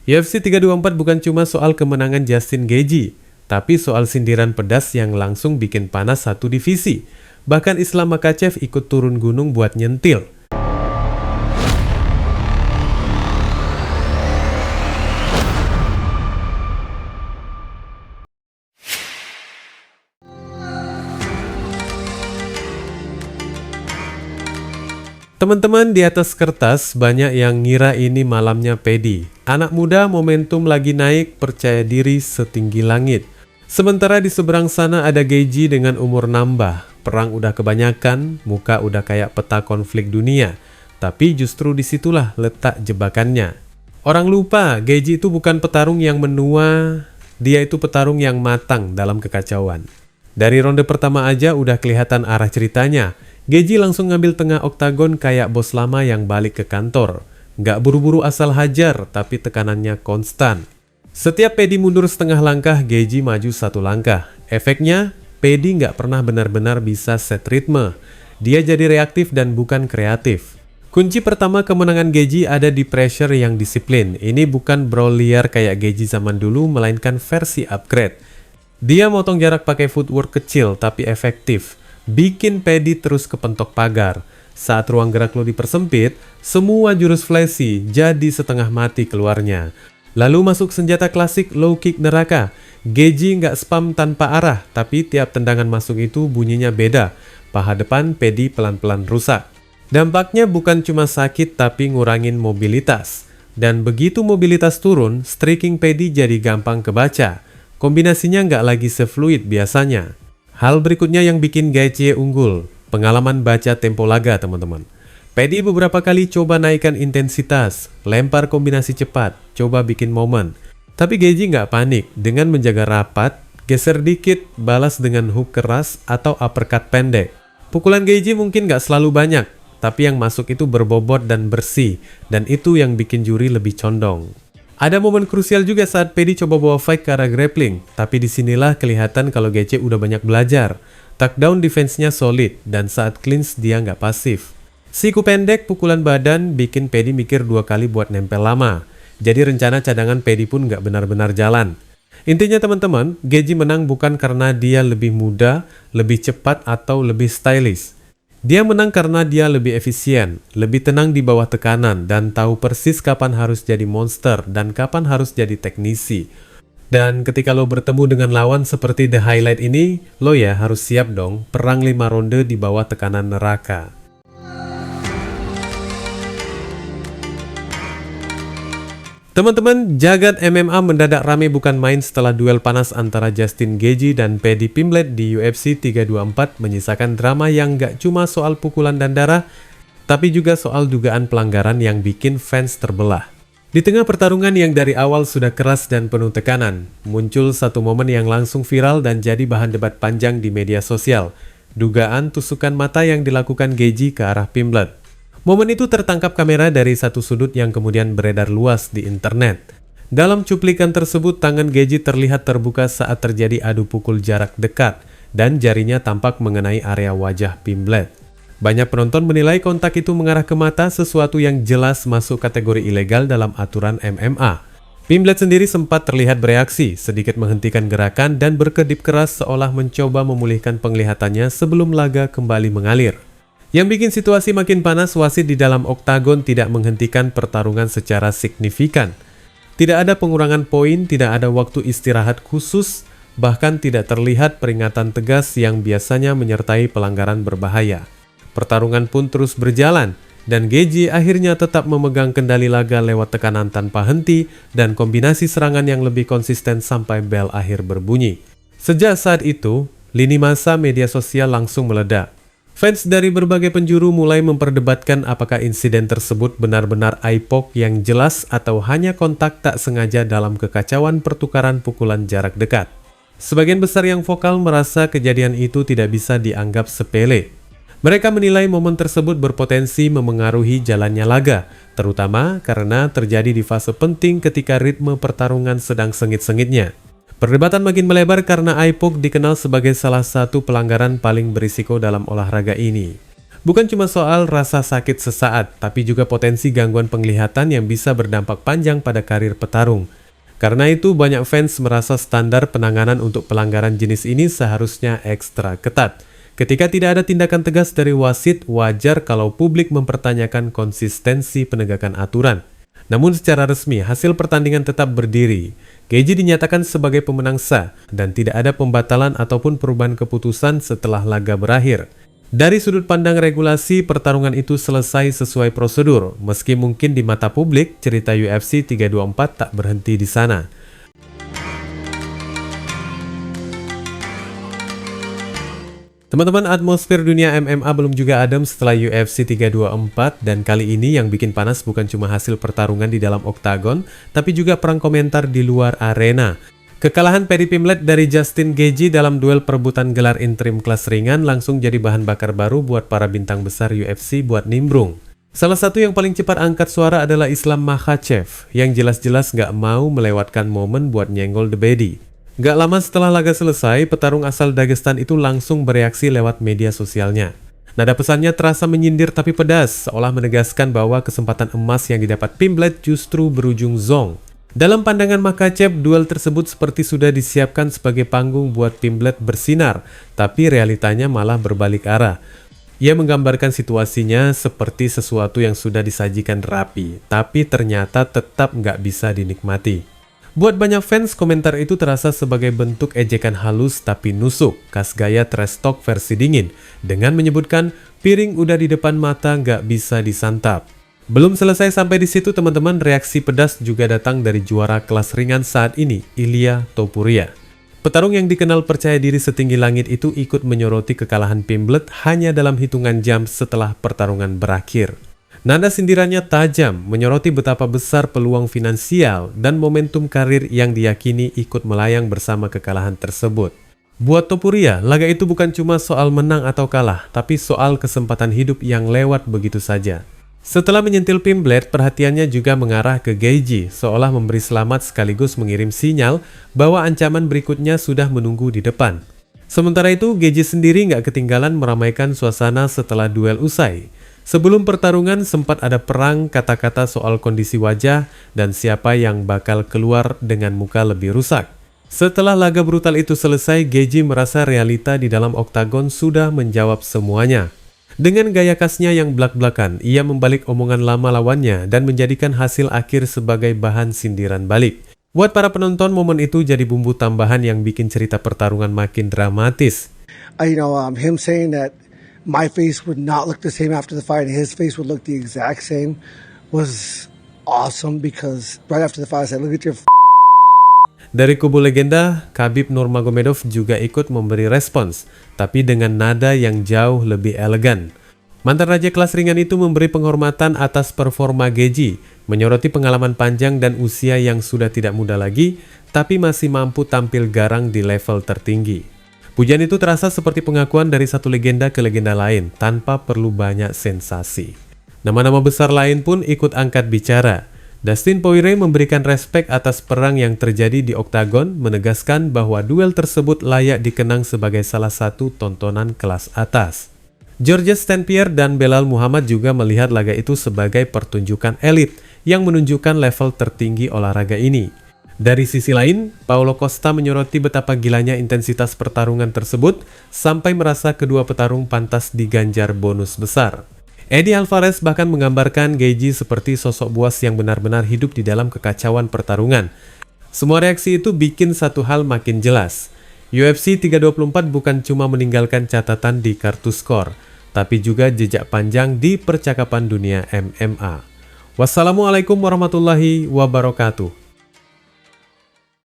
UFC 324 bukan cuma soal kemenangan Justin Gaethje, tapi soal sindiran pedas yang langsung bikin panas satu divisi. Bahkan Islam Makhachev ikut turun gunung buat nyentil. Teman-teman, di atas kertas banyak yang ngira ini malamnya Paddy. Anak muda momentum lagi naik, percaya diri setinggi langit. Sementara di seberang sana ada Gaethje dengan umur nambah. Perang udah kebanyakan, muka udah kayak peta konflik dunia. Tapi justru disitulah letak jebakannya. Orang lupa, Gaethje itu bukan petarung yang menua, dia itu petarung yang matang dalam kekacauan. Dari ronde pertama aja udah kelihatan arah ceritanya. Gaethje langsung ngambil tengah oktagon kayak bos lama yang balik ke kantor. Nggak buru-buru asal hajar, tapi tekanannya konstan. Setiap Paddy mundur setengah langkah, Gaethje maju satu langkah. Efeknya, Paddy nggak pernah benar-benar bisa set ritme. Dia jadi reaktif dan bukan kreatif. Kunci pertama kemenangan Gaethje ada di pressure yang disiplin. Ini bukan brawl liar kayak Gaethje zaman dulu, melainkan versi upgrade. Dia motong jarak pakai footwork kecil tapi efektif. Bikin Paddy terus kepentok pagar. Saat ruang gerak lo dipersempit, semua jurus flashy jadi setengah mati keluarnya. Lalu masuk senjata klasik low kick neraka. Gaethje nggak spam tanpa arah, tapi tiap tendangan masuk itu bunyinya beda. Paha depan Paddy pelan-pelan rusak. Dampaknya bukan cuma sakit tapi ngurangin mobilitas. Dan begitu mobilitas turun, striking Paddy jadi gampang kebaca. Kombinasinya nggak lagi sefluid biasanya. Hal berikutnya yang bikin Gaethje unggul, pengalaman baca tempo laga teman-teman. Paddy beberapa kali coba naikkan intensitas, lempar kombinasi cepat, coba bikin momen. Tapi Gaethje nggak panik, dengan menjaga rapat, geser dikit, balas dengan hook keras atau uppercut pendek. Pukulan Gaethje mungkin nggak selalu banyak, tapi yang masuk itu berbobot dan bersih, dan itu yang bikin juri lebih condong. Ada momen krusial juga saat Paddy coba bawa fight ke arah grappling, tapi disinilah kelihatan kalau Gaethje udah banyak belajar. Takedown defense-nya solid, dan saat clinch dia nggak pasif. Siku pendek, pukulan badan, bikin Paddy mikir dua kali buat nempel lama. Jadi rencana cadangan Paddy pun nggak benar-benar jalan. Intinya teman-teman, Gaethje menang bukan karena dia lebih muda, lebih cepat, atau lebih stylish. Dia menang karena dia lebih efisien, lebih tenang di bawah tekanan, dan tahu persis kapan harus jadi monster dan kapan harus jadi teknisi. Dan ketika lo bertemu dengan lawan seperti The Highlight ini, lo ya harus siap dong perang 5 ronde di bawah tekanan neraka. Teman-teman, jagat MMA mendadak rame bukan main setelah duel panas antara Justin Gaethje dan Paddy Pimblett di UFC 324 menyisakan drama yang gak cuma soal pukulan dan darah, tapi juga soal dugaan pelanggaran yang bikin fans terbelah. Di tengah pertarungan yang dari awal sudah keras dan penuh tekanan, muncul satu momen yang langsung viral dan jadi bahan debat panjang di media sosial. Dugaan tusukan mata yang dilakukan Gaethje ke arah Pimblett. Momen itu tertangkap kamera dari satu sudut yang kemudian beredar luas di internet. Dalam cuplikan tersebut, tangan Gaethje terlihat terbuka saat terjadi adu pukul jarak dekat, dan jarinya tampak mengenai area wajah Pimblett. Banyak penonton menilai kontak itu mengarah ke mata, sesuatu yang jelas masuk kategori ilegal dalam aturan MMA. Pimblett sendiri sempat terlihat bereaksi, sedikit menghentikan gerakan dan berkedip keras seolah mencoba memulihkan penglihatannya sebelum laga kembali mengalir. Yang bikin situasi makin panas, wasit di dalam oktagon tidak menghentikan pertarungan secara signifikan. Tidak ada pengurangan poin, tidak ada waktu istirahat khusus, bahkan tidak terlihat peringatan tegas yang biasanya menyertai pelanggaran berbahaya. Pertarungan pun terus berjalan, dan Gaethje akhirnya tetap memegang kendali laga lewat tekanan tanpa henti dan kombinasi serangan yang lebih konsisten sampai bel akhir berbunyi. Sejak saat itu, lini massa media sosial langsung meledak. Fans dari berbagai penjuru mulai memperdebatkan apakah insiden tersebut benar-benar eye poke yang jelas atau hanya kontak tak sengaja dalam kekacauan pertukaran pukulan jarak dekat. Sebagian besar yang vokal merasa kejadian itu tidak bisa dianggap sepele. Mereka menilai momen tersebut berpotensi memengaruhi jalannya laga, terutama karena terjadi di fase penting ketika ritme pertarungan sedang sengit-sengitnya. Perdebatan makin melebar karena eye poke dikenal sebagai salah satu pelanggaran paling berisiko dalam olahraga ini. Bukan cuma soal rasa sakit sesaat, tapi juga potensi gangguan penglihatan yang bisa berdampak panjang pada karir petarung. Karena itu, banyak fans merasa standar penanganan untuk pelanggaran jenis ini seharusnya ekstra ketat. Ketika tidak ada tindakan tegas dari wasit, wajar kalau publik mempertanyakan konsistensi penegakan aturan. Namun secara resmi, hasil pertandingan tetap berdiri. Geji dinyatakan sebagai pemenang sah dan tidak ada pembatalan ataupun perubahan keputusan setelah laga berakhir. Dari sudut pandang regulasi, pertarungan itu selesai sesuai prosedur, meski mungkin di mata publik, cerita UFC 324 tak berhenti di sana. Teman-teman, atmosfer dunia MMA belum juga adem setelah UFC 324, dan kali ini yang bikin panas bukan cuma hasil pertarungan di dalam oktagon, tapi juga perang komentar di luar arena. Kekalahan Paddy Pimblett dari Justin Gaethje dalam duel perebutan gelar interim kelas ringan langsung jadi bahan bakar baru buat para bintang besar UFC buat nimbrung. Salah satu yang paling cepat angkat suara adalah Islam Makhachev, yang jelas-jelas nggak mau melewatkan momen buat nyenggol The Baddy. Gak lama setelah laga selesai, petarung asal Dagestan itu langsung bereaksi lewat media sosialnya. Nada pesannya terasa menyindir tapi pedas, seolah menegaskan bahwa kesempatan emas yang didapat Pimblett justru berujung zong. Dalam pandangan Makhachev, duel tersebut seperti sudah disiapkan sebagai panggung buat Pimblett bersinar, tapi realitanya malah berbalik arah. Ia menggambarkan situasinya seperti sesuatu yang sudah disajikan rapi, tapi ternyata tetap nggak bisa dinikmati. Buat banyak fans, komentar itu terasa sebagai bentuk ejekan halus tapi nusuk, khas gaya trash talk versi dingin, dengan menyebutkan piring udah di depan mata nggak bisa disantap. Belum selesai sampai di situ teman-teman, reaksi pedas juga datang dari juara kelas ringan saat ini, Ilia Topuria. Petarung yang dikenal percaya diri setinggi langit itu ikut menyoroti kekalahan Pimblett hanya dalam hitungan jam setelah pertarungan berakhir. Nada sindirannya tajam, menyoroti betapa besar peluang finansial dan momentum karir yang diyakini ikut melayang bersama kekalahan tersebut. Buat Topuria, laga itu bukan cuma soal menang atau kalah, tapi soal kesempatan hidup yang lewat begitu saja. Setelah menyentil Pimblett, perhatiannya juga mengarah ke Gaethje, seolah memberi selamat sekaligus mengirim sinyal bahwa ancaman berikutnya sudah menunggu di depan. Sementara itu, Gaethje sendiri nggak ketinggalan meramaikan suasana setelah duel usai. Sebelum pertarungan sempat ada perang kata-kata soal kondisi wajah dan siapa yang bakal keluar dengan muka lebih rusak. Setelah laga brutal itu selesai, Gaethje merasa realita di dalam oktagon sudah menjawab semuanya. Dengan gaya khasnya yang blak-blakan, ia membalik omongan lama lawannya dan menjadikan hasil akhir sebagai bahan sindiran balik. Buat para penonton, momen itu jadi bumbu tambahan yang bikin cerita pertarungan makin dramatis. Him saying that my face would not look the same after the fight and his face would look the exact same was awesome, because right after the fight I said, look at your Dari kubu legenda, Khabib Nurmagomedov juga ikut memberi respons, tapi dengan nada yang jauh lebih elegan. Mantan raja kelas ringan itu memberi penghormatan atas performa Gaethje, menyoroti pengalaman panjang dan usia yang sudah tidak muda lagi, tapi masih mampu tampil garang di level tertinggi. Pujian itu terasa seperti pengakuan dari satu legenda ke legenda lain, tanpa perlu banyak sensasi. Nama-nama besar lain pun ikut angkat bicara. Dustin Poirier memberikan respek atas perang yang terjadi di oktagon, menegaskan bahwa duel tersebut layak dikenang sebagai salah satu tontonan kelas atas. Georges St. Pierre dan Belal Muhammad juga melihat laga itu sebagai pertunjukan elit yang menunjukkan level tertinggi olahraga ini. Dari sisi lain, Paulo Costa menyoroti betapa gilanya intensitas pertarungan tersebut sampai merasa kedua petarung pantas diganjar bonus besar. Eddie Alvarez bahkan menggambarkan Gaethje seperti sosok buas yang benar-benar hidup di dalam kekacauan pertarungan. Semua reaksi itu bikin satu hal makin jelas. UFC 324 bukan cuma meninggalkan catatan di kartu skor, tapi juga jejak panjang di percakapan dunia MMA. Wassalamualaikum warahmatullahi wabarakatuh.